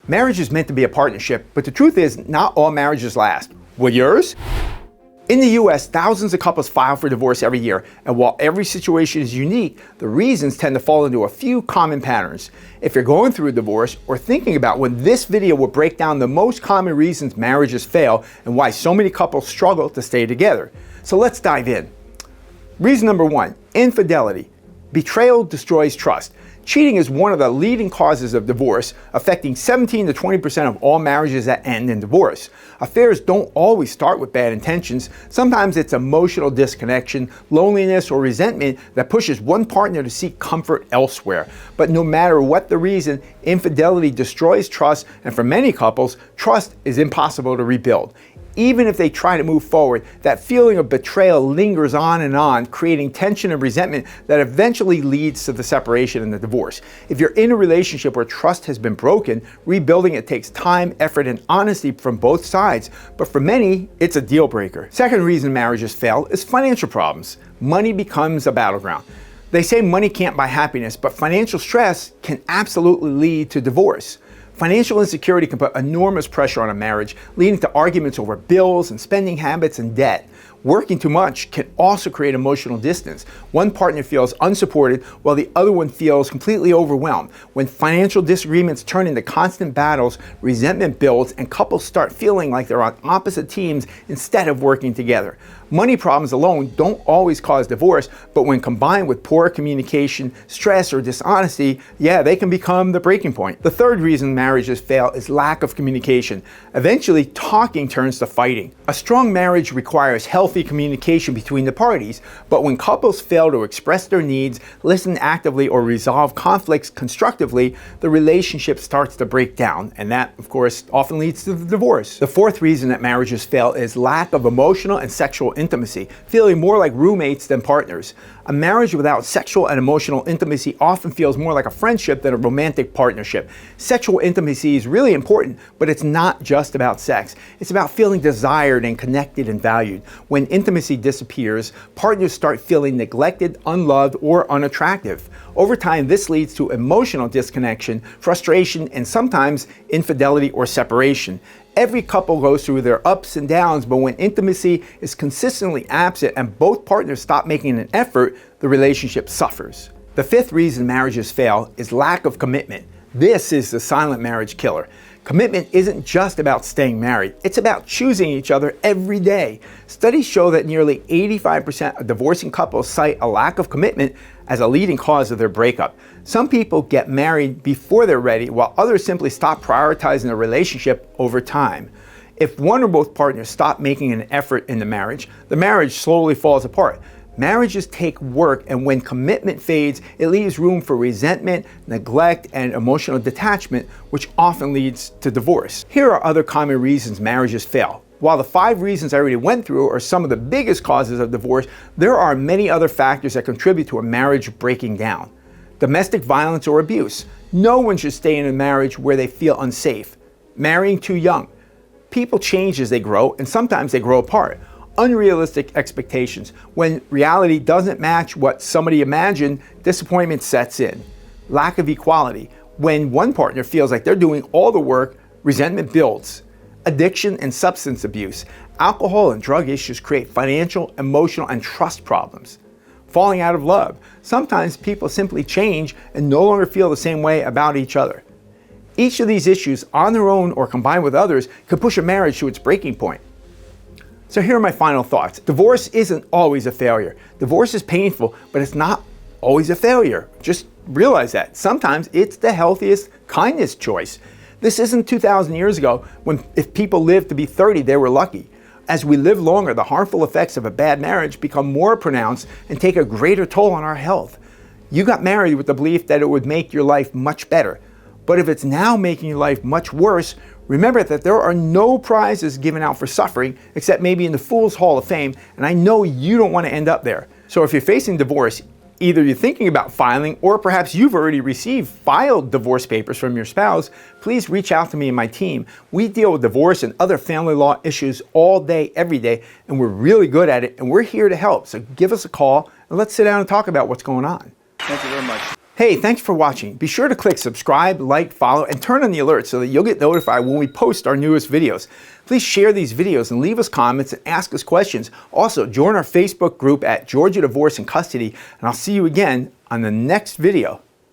Marriage is meant to be a partnership, but the truth is not all marriages last. Will yours? In the US, thousands of couples file for divorce every year, and while every situation is unique, the reasons tend to fall into a few common patterns. If you're going through a divorce or thinking about one, this video will break down the most common reasons marriages fail and why so many couples struggle to stay together. So let's dive in. Reason number 1, infidelity. Betrayal destroys trust. Cheating is one of the leading causes of divorce, affecting 17 to 20% of all marriages that end in divorce. Affairs don't always start with bad intentions. Sometimes it's emotional disconnection, loneliness, or resentment that pushes one partner to seek comfort elsewhere. But no matter what the reason, infidelity destroys trust, and for many couples, trust is impossible to rebuild. Even if they try to move forward, that feeling of betrayal lingers on, creating tension and resentment that eventually leads to the separation and the divorce. If you're in a relationship where trust has been broken, rebuilding it takes time, effort, and honesty from both sides. But for many, it's a deal breaker. Second reason marriages fail is financial problems. Money becomes a battleground. They say money can't buy happiness, but financial stress can absolutely lead to divorce. Financial insecurity can put enormous pressure on a marriage, leading to arguments over bills and spending habits and debt. Working too much can also create emotional distance. One partner feels unsupported while the other one feels completely overwhelmed. When financial disagreements turn into constant battles, resentment builds and couples start feeling like they're on opposite teams instead of working together. Money problems alone don't always cause divorce, but when combined with poor communication, stress, or dishonesty, they can become the breaking point. The third reason marriages fail is lack of communication. Eventually, talking turns to fighting. A strong marriage requires healthy communication between the parties, but when couples fail to express their needs, listen actively, or resolve conflicts constructively, the relationship starts to break down, and that, of course, often leads to the divorce. The fourth reason that marriages fail is lack of emotional and sexual intimacy, feeling more like roommates than partners. A marriage without sexual and emotional intimacy often feels more like a friendship than a romantic partnership. Sexual intimacy is really important, but it's not just about sex. It's about feeling desired and connected and valued. When intimacy disappears, partners start feeling neglected, unloved, or unattractive. Over time, this leads to emotional disconnection, frustration, and sometimes infidelity or separation. Every couple goes through their ups and downs, but when intimacy is consistently absent and both partners stop making an effort, the relationship suffers. The fifth reason marriages fail is lack of commitment. This is the silent marriage killer. Commitment isn't just about staying married, it's about choosing each other every day. Studies show that nearly 85% of divorcing couples cite a lack of commitment as a leading cause of their breakup. Some people get married before they're ready, while others simply stop prioritizing the relationship over time. If one or both partners stop making an effort in the marriage slowly falls apart. Marriages take work, and when commitment fades, it leaves room for resentment, neglect, and emotional detachment, which often leads to divorce. Here are other common reasons marriages fail. While the 5 reasons I already went through are some of the biggest causes of divorce, there are many other factors that contribute to a marriage breaking down. Domestic violence or abuse. No one should stay in a marriage where they feel unsafe. Marrying too young. People change as they grow, and sometimes they grow apart. Unrealistic expectations. When reality doesn't match what somebody imagined, disappointment sets in. Lack of equality. When one partner feels like they're doing all the work, resentment builds. Addiction and substance abuse. Alcohol and drug issues create financial, emotional, and trust problems. Falling out of love. Sometimes people simply change and no longer feel the same way about each other. Each of these issues, on their own or combined with others, could push a marriage to its breaking point. So here are my final thoughts. Divorce isn't always a failure. Divorce is painful, but it's not always a failure. Just realize that. Sometimes it's the healthiest, kindest choice. This isn't 2,000 years ago when if people lived to be 30, they were lucky. As we live longer, the harmful effects of a bad marriage become more pronounced and take a greater toll on our health. You got married with the belief that it would make your life much better. But if it's now making your life much worse, remember that there are no prizes given out for suffering, except maybe in the Fool's Hall of Fame, and I know you don't want to end up there. So if you're facing divorce, either you're thinking about filing, or perhaps you've already filed divorce papers from your spouse, please reach out to me and my team. We deal with divorce and other family law issues all day, every day, and we're really good at it, and we're here to help. So give us a call, and let's sit down and talk about what's going on. Thank you very much. Hey, thanks for watching. Be sure to click subscribe, like, follow, and turn on the alerts so that you'll get notified when we post our newest videos. Please share these videos and leave us comments and ask us questions. Also, join our Facebook group at Georgia Divorce and Custody, and I'll see you again on the next video.